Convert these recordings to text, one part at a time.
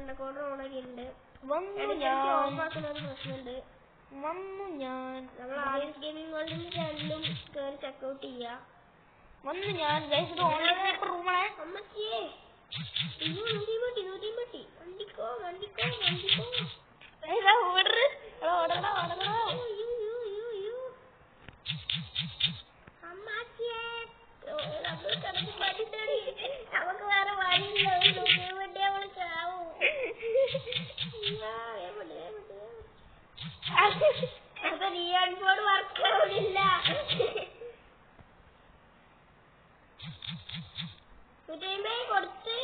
Recorder ഓണൊക്കെ ഉണ്ട്. പ്രശ്നമുണ്ട്. നമ്മൾ ആദ്യം ഗെയിമിംഗ് വേൾഡിന്റെ ചാനലും കയറി ചെക്കൗട്ട് ചെയ്യാം. അമ്മച്ചിയേ വണ്ടിക്കോ അമ്മാച്ചിയെ നമുക്ക് വേറെ വഴിയില്ല. വണ്ടി അവള് ചാവും. അപ്പൊ നിയോൺ ബോർഡ് വർക്ക് ആവുന്നില്ല. 150 കൊടുത്ത്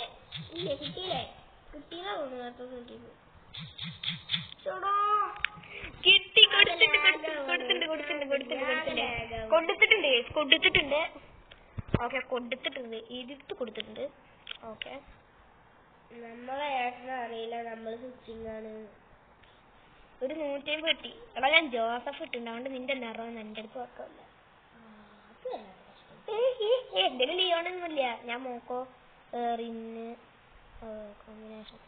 കിട്ടിയില്ലേ? കിട്ടിയില്ല തോന്നുന്നു. കൊടുത്തിട്ടുണ്ട്. ഓക്കെ കൊടുത്തിട്ടുണ്ട്. ഇതിട്ട് കൊടുത്തിട്ടുണ്ട്. ഓക്കെ നമ്മളെ ഏട്ടനെ അറിയില്ല നമ്മൾ സ്വിച്ചിങ് ആണ്. ഒരു 150 കിട്ടി. എടാ ഞാൻ ജോസഫ് ഇട്ടുണ്ട്. അതുകൊണ്ട് നിന്റെ നിറം എന്റെ അടുത്ത് വെക്കല്ല. എന്റെ ലിയോണൊന്നുമില്ല. ഞാൻ മോക്കോ റിന്ന് കോമ്പിനേഷൻ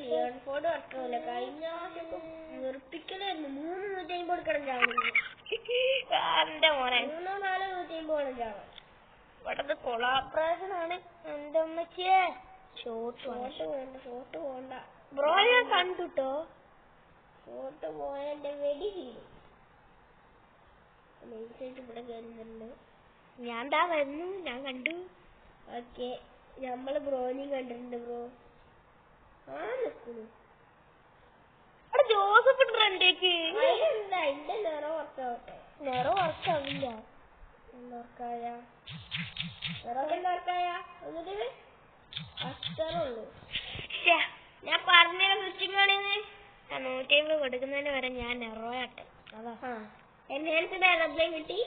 ലിയോൺ ഫോർഡ് വർക്കാവില്ല. കഴിഞ്ഞ വെറുപ്പിക്കലായിരുന്നു. 150 കൊടുക്കണം ചാവണം. എന്റെ മോനെ 3-4 150 വേണം ചാവാൻ. ഇവിടെ കൊളാബറേഷൻ ആണ്. എന്റെ അമ്മച്ചിയെ ഷോട്ട് പോണ്ട ബ്രോ. ഞാൻ കണ്ടുട്ടോ. ഷോട്ട് പോയ എന്റെ വെടി തീരും. ഇവിടെ കയറുന്നുണ്ട്. ഞാൻ വരുന്നു. ഞാൻ കണ്ടു. ഓക്കെ നമ്മള് ബ്രോനെയും കണ്ടിട്ടുണ്ട്. ബ്രോ ജോസഫ് എന്റെ നേരെ വർക്കാവട്ടെ. നേരെ വർക്കാവില്ല. അത്രയുള്ളൂ. ഞാൻ പറഞ്ഞ സ്വിച്ചിങ് ആണെന്ന്. 150 കൊടുക്കുന്നതിന് വരെ ഞാൻ നെറോയാട്ടെ. അതാ എൻഹാൻസ്ഡ് അഡബ്ലയും കിട്ടി.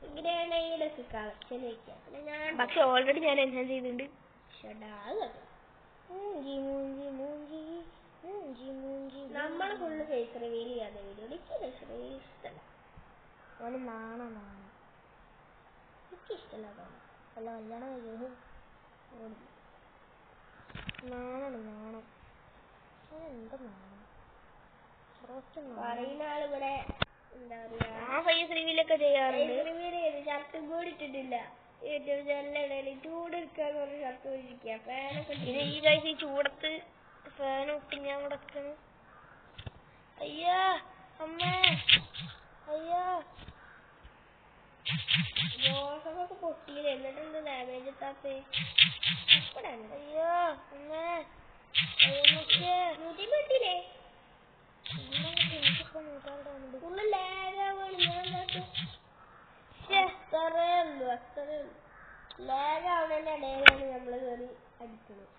ഇങ്ങനെയാണ് ഈ കളക്ഷൻ വയ്ക്കാം. പക്ഷെ ഓൾറെഡി ഞാൻ എൻഹാൻസ് ചെയ്തിട്ടുണ്ട്. നമ്മള് ഫുള്ള് ഫേസ് റിവീൽ ചെയ്യാതെ വീഡിയോ. എനിക്ക് ഫേസ് റിവീൽ ഇഷ്ടമല്ല. അവന് നാണം. എനിക്കിഷ്ടമല്ല. അതാണ് അല്ല കല്യാണം നാണം. എന്താ നാണം പറയുന്ന ആളിവിടെ എന്താ പറയാ ഫേസ് റിവീലൊക്കെ ചെയ്യാറുണ്ട്. ഷർട്ട് കൂടി ഇട്ടിട്ടില്ല. ഏറ്റവും ജനലിടയിൽ ചൂടെടുക്കാന്ന് പറഞ്ഞ ഷർട്ട് പോയിരിക്കുക. ഫാനൊക്കെ ഈ കഴിച്ച് ഈ ചൂടത്ത് ഫാൻ ഇട്ട് ഞാൻ കിടക്കുന്നു. അയ്യാ അമ്മേ ജോസഫൊക്കെ പൊട്ടിയില്ല. എന്നിട്ടെന്ത് ഡാമേജ് എത്താത്തേ? അയ്യോ അമ്മേ 150 ലാഗാവുന്നതിന്റെ ഇടയിലാണ് നമ്മള് കയറി അടിക്കുന്നത്.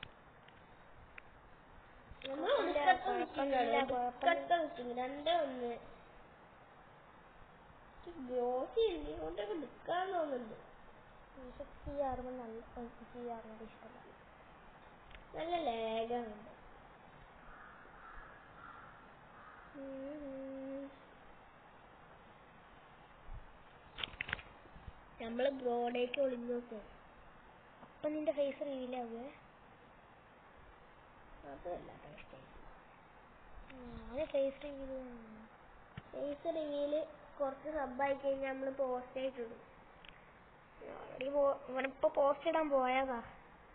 ഗ്ലോസി കൊണ്ടൊക്കെ നിക്കാൻ തോന്നുന്നുണ്ട്. നല്ല ലാഗാണ്. നമ്മള് ബ്രോഡേക്ക് ഒളിഞ്ഞു നോക്കും. അപ്പൊ നിന്റെ ഫേസ് റിവീലാവേ? അതല്ല ഫേസ് റിവീല് കുറച്ച് സബ്ബായി കഴിഞ്ഞാൽ നമ്മള് പോസ്റ്റ് ആയിട്ടിടും. ഇവനിപ്പോ പോസ്റ്റ് ഇടാൻ പോയതാ.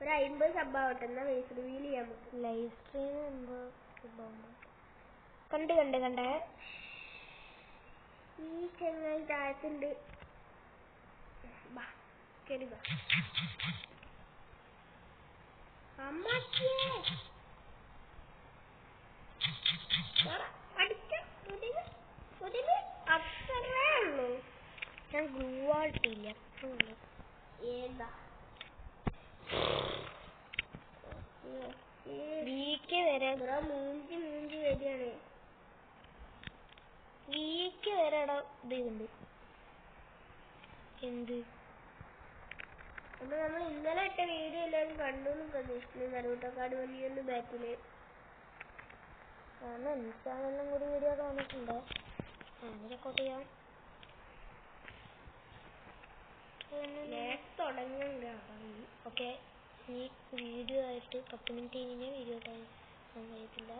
ഒരു 50 സബ്ബാവട്ടെ. എന്നാ ഫേസ് റിവീൽ ചെയ്യാൻ പറ്റും. ലൈവ് സ്ട്രീം കണ്ടേ ഈ ചെങ്ങായി താഴത്തുണ്ട്. ഞാൻ ഗ്ലൂ ആയിട്ടില്ല. ഏതാ വീക്ക് വരെ മൂഞ്ചി വരികയാണ്. വീക്ക് വരെ ഇതുണ്ട്. എന്ത് അപ്പൊ നമ്മൾ ഇന്നലെ ഇട്ട വീഡിയോ എല്ലാവരും കണ്ടു പ്രതീക്ഷിക്കുന്നു. നരൂട്ടക്കാട് വലിയൊന്ന് ബാറ്റില് കാരണം ഇൻസ്റ്റാഗ്രാമിലും കൂടി വീഡിയോ കാണിച്ചിട്ടുണ്ട്. റെക്കോർഡ് ചെയ്യാം. തുടങ്ങുന്നുണ്ട്. 10 മിനിറ്റ് കഴിഞ്ഞാൽ വീഡിയോ ടൈം കഴിയത്തില്ല.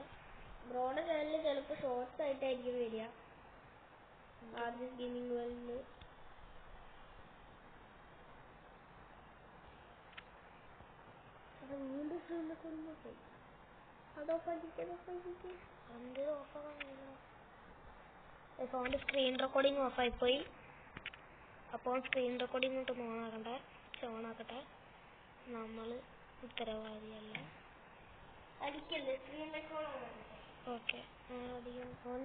ബ്രോയുടെ ചാനലിൽ ചിലപ്പോൾ ഷോർട്സ് ആയിട്ടായിരിക്കും വരിക. ആദ്യം ഗെയിമിംഗ് വേൾഡിൽ ഫോണിൻ്റെ സ്ക്രീൻ റെക്കോർഡിങ് ഓഫായിപ്പോയി. അപ്പോൾ സ്ക്രീൻ റെക്കോർഡിങ് കൊണ്ട് ഓണാക്കട്ടെ, ഓണാക്കട്ടെ. നമ്മൾ ഉത്തരവാദിയല്ല. അടിക്കല്ലേ സ്ക്രീൻ റെക്കോർഡ്. ഓക്കെ, അധികം ഫോൺ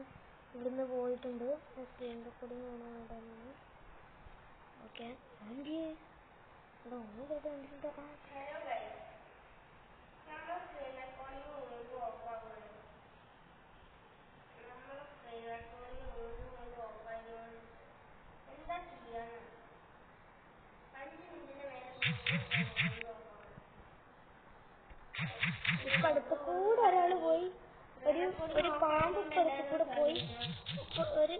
ഇവിടുന്ന് പോയിട്ടുണ്ട്. സ്ക്രീൻ റെക്കോർഡിങ് ഓണാകേണ്ടതാണ്. ഓക്കെ, ആൻറ്റി ഇവിടെ ഓൺ ചെയ്ത് കണ്ടിട്ടുണ്ടോ? ഇപ്പൊ അടുത്ത് കൂടെ ഒരാള് പോയി, ഒരു പാമ്പ് അടുത്ത് കൂടെ പോയി. ഒരു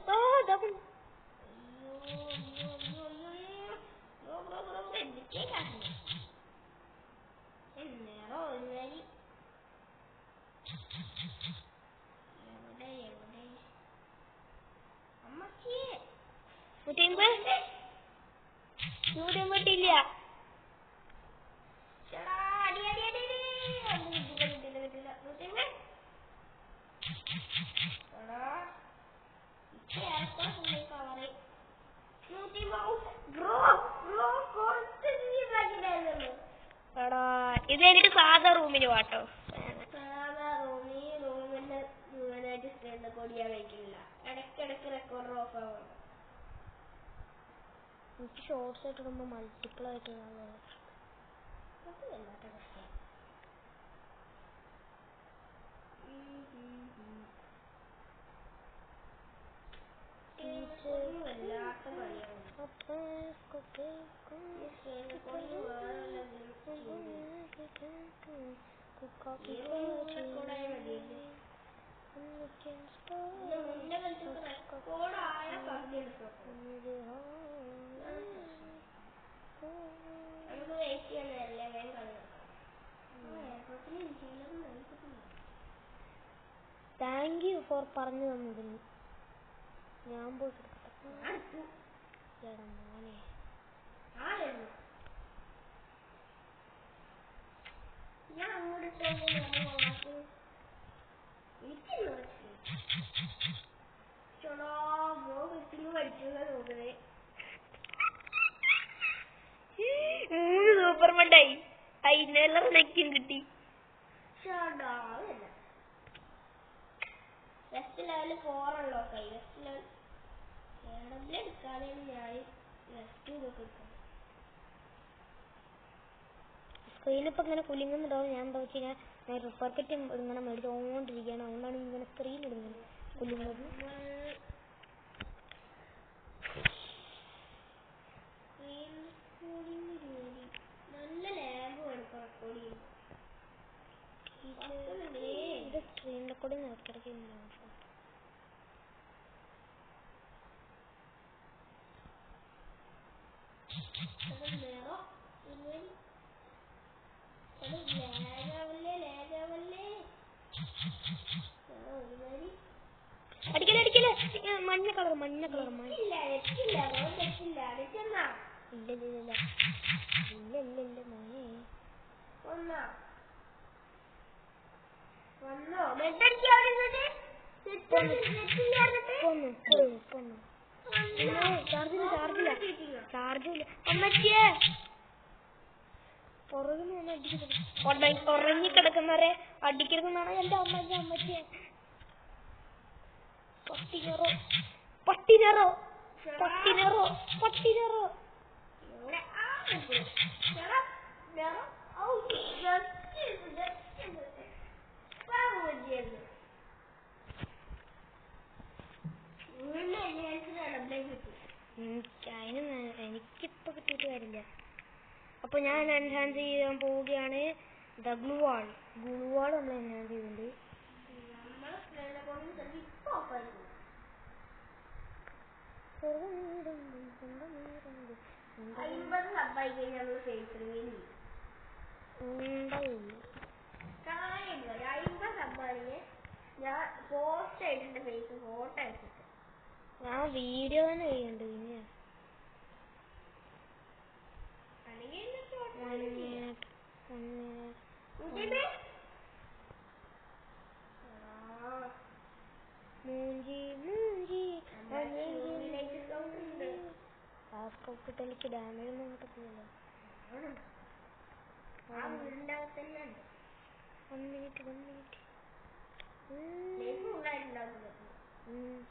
ില്ല. ഇത് എനിക്ക് സാധാ റൂമിന് പാട്ടോ. സാധാ റൂമിന്റെ മുഴുവനായിട്ട് സ്ക്രീൻ റെക്കോർഡ് ചെയ്യാൻ വയ്ക്കുന്നില്ല. ഇടയ്ക്കിടയ്ക്ക് റെക്കോർഡർ ഓഫ് ആവുന്നു. എനിക്ക് ഷോർട്സ് ആയിട്ട് ഇടുമ്പോൾ മൾട്ടിപ്പിൾ ആയിട്ട് വല്ലാത്ത പ്രശ്നം. വല്ലാത്ത കളിയാണ്. താങ്ക് യു ഫോർ പറഞ്ഞു തന്നതിന്. ഞാൻ പോയിട്ട് മോനെ ഞാൻ അങ്ങോട്ട് സൂപ്പർമണ്ടായി. അതിനെല്ലാം നെക്കും കിട്ടി. വെസ്റ്റ് ലെവൽ 4 ഉള്ളോ കൈ. വെസ്റ്റ് ലെവൽ എടുക്കാതെ ഞാൻ വെസ്റ്റ് നോക്കിക്കാം. സ്ക്രീനിപ്പോൾ ഇങ്ങനെ കുലുങ്ങുന്നുണ്ടാവും. ഞാൻ എന്താ വെച്ച് കഴിഞ്ഞാൽ ഞാൻ റിപ്പർക്കറ്റ് ഇങ്ങനെ മേടിച്ചുകൊണ്ടിരിക്കുകയാണ്. അതുകൊണ്ടാണ് ഇങ്ങനെ സ്ക്രീൻ ഇടുന്നത് കുലുങ്ങുന്നത്. നല്ല ലാബ് വേണം റെക്കോർഡ് ചെയ്യും. ഇത് സ്ക്രീൻ റെക്കോർഡിങ് ഇടയ്ക്കിടയ്ക്ക് അടിക്കലേ മഞ്ഞ കളർ ഇല്ല മോനെ ചാർജില്ല. അമ്മച്ചിയെ ഉറങ്ങിക്കിടക്കുന്നവരെ അടിക്കരുതെന്നാണ് എന്റെ അമ്മച്ചിയെ. പട്ടിനറോ എനിക്കിപ്പോ കിട്ടിയിട്ട് കാര്യമില്ല. അപ്പൊ ഞാൻ എൻഹാൻസ് ചെയ്യാൻ പോവുകയാണ്. ഗ്ലൂവാൾ നമ്മൾ എൻഹാൻസ് ചെയ്തിട്ടുണ്ട്. ഞാൻ പോസ്റ്റ് ആയിട്ടുണ്ട് ഫേസ് ഫോട്ടോ അയച്ചിട്ട്. ഞാൻ വീഡിയോ തന്നെ ചെയ്യുന്നുണ്ട് പിന്നെ മൂഞ്ചി മൂഞ്ചി ആ സ്കോപ്പിട്ട് എനിക്ക് ഡാമേജ് ഒന്നും കിട്ടത്തില്ല. 1 മിനിറ്റ്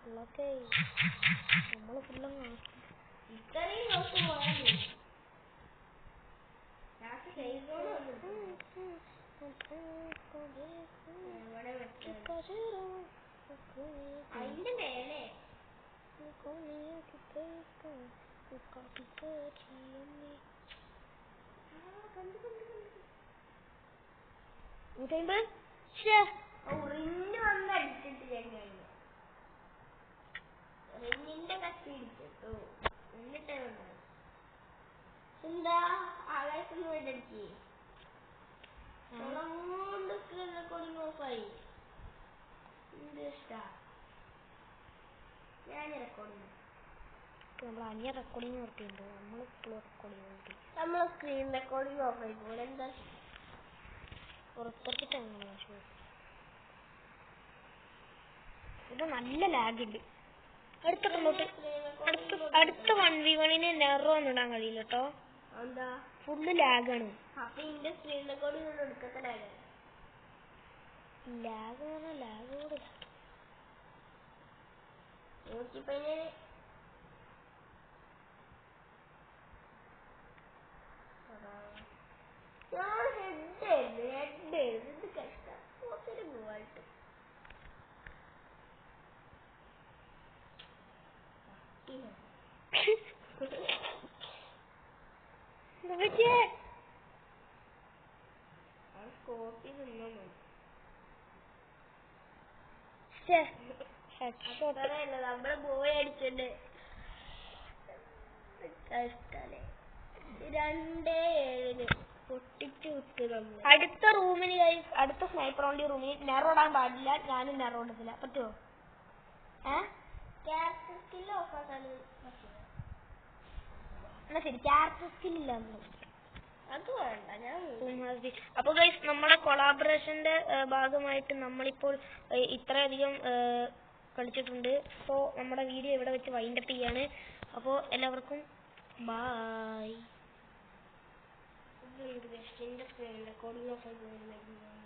ഫുള്ളൊക്കെ നമ്മള് ഫുള്ളങ്ങ് അതിന്റെ മേലെ റിഞ്ഞ് വന്ന് അടിച്ചിട്ട് ഞാൻ കഴിഞ്ഞു. റിഞ്ഞിന്റെ കത്തി ഇടിച്ചിട്ടു. എന്നിട്ട് എന്താ ആകാശത്തിന് വേണ്ടി അടിക്കേ റെക്കോർഡിംഗ് ഓഫായി. എന്ത് ഇഷ്ടാ ഞാൻ റെക്കോർഡിംഗ് അനിയ റെക്കോർഡിങ് നിർത്തിയിട്ടുണ്ട്. നമ്മള് റെക്കോർഡിങ് നിർത്തി. നമ്മളെ സ്ക്രീൻ റെക്കോർഡിംഗ് ഓഫായി പോലെ എന്താ പുറത്തിറക്കിട്ടാണ്. ഇത് നല്ല ലാഗ് ഉണ്ട്. അടുത്ത 1v1 നെറോ ഒന്നും ഇടാൻ കഴിയില്ല കേട്ടോ. എന്താ ഫുള്ള് ലാഗാണ്. അപ്പൊ ഇന്റെ സ്ക്രീൻ റെക്കോർഡിംഗ് എടുക്കത്തെ ലാഗ് കൂടെ ഇത് കഷ്ടം പോയിട്ട് നമ്മള് പോയി അടിച്ചിട്ട് കഷ്ടല്ലേ 2-7 പൊട്ടിച്ചു വിട്ട് നമ്മൾ. അടുത്ത റൂമിന് അടുത്ത സ്നൈപ്പർ ഓൺലി റൂമിൽ നെറോ ഇടാൻ പാടില്ല. ഞാനും നെറോ ഇടത്തില്ല. പറ്റുമോ? ക്യാരക്ടർ സ്കിൽ ഓഫാക്കാണ്. എന്നാ ശരി, ക്യാരക്ടർ സ്കിൽ ഇല്ല അത് വേണ്ട. ഞാൻ അപ്പൊ ഗൈസ് നമ്മുടെ കൊളാബറേഷന്റെ ഭാഗമായിട്ട് നമ്മളിപ്പോൾ ഇത്രയധികം കളിച്ചിട്ടുണ്ട്. സോ നമ്മുടെ വീഡിയോ ഇവിടെ വെച്ച് വൈൻഡപ്പ് ചെയ്യാണ്. അപ്പോൾ എല്ലാവർക്കും ബൈ. Recording of